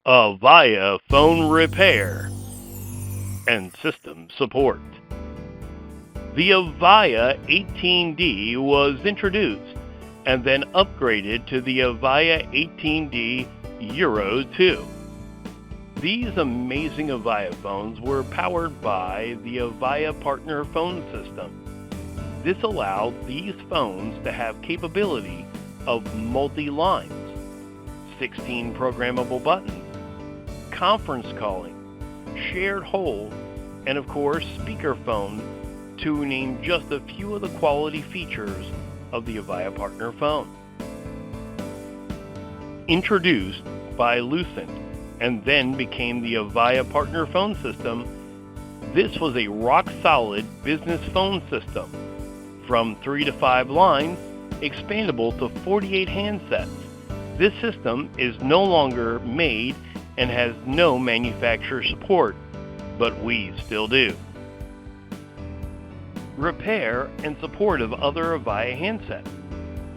Avaya Phone Repair and System Support. The Avaya 18D was introduced and then upgraded to the Avaya 18D Euro 2. These amazing Avaya phones were powered by the Avaya Partner phone system. This allowed these phones to have capability of multi-lines, 16 programmable buttons, conference calling, shared hold, and of course speakerphone, to name just a few of the quality features of the Avaya Partner phone. Introduced by Lucent and then became the Avaya Partner phone system, this was a rock-solid business phone system. From 3 to 5 lines, expandable to 48 handsets. This system is no longer made and has no manufacturer support, but we still do. Repair and support of other Avaya handsets.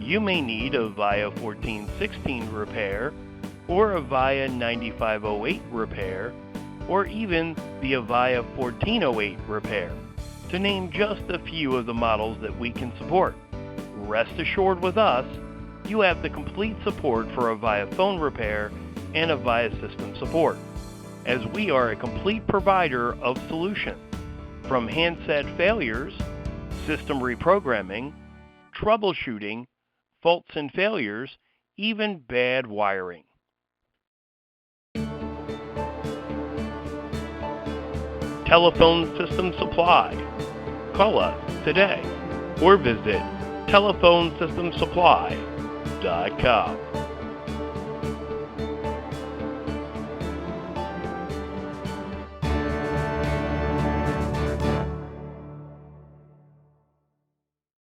You may need Avaya 1416 repair, or Avaya 9508 repair, or even the Avaya 1408 repair, to name just a few of the models that we can support. Rest assured with us, you have the complete support for Avaya Phone Repair and Avaya System Support, as we are a complete provider of solutions, from handset failures, system reprogramming, troubleshooting, faults and failures, even bad wiring. Telephone System Supply. Call us today or visit TelephoneSystemSupply.com.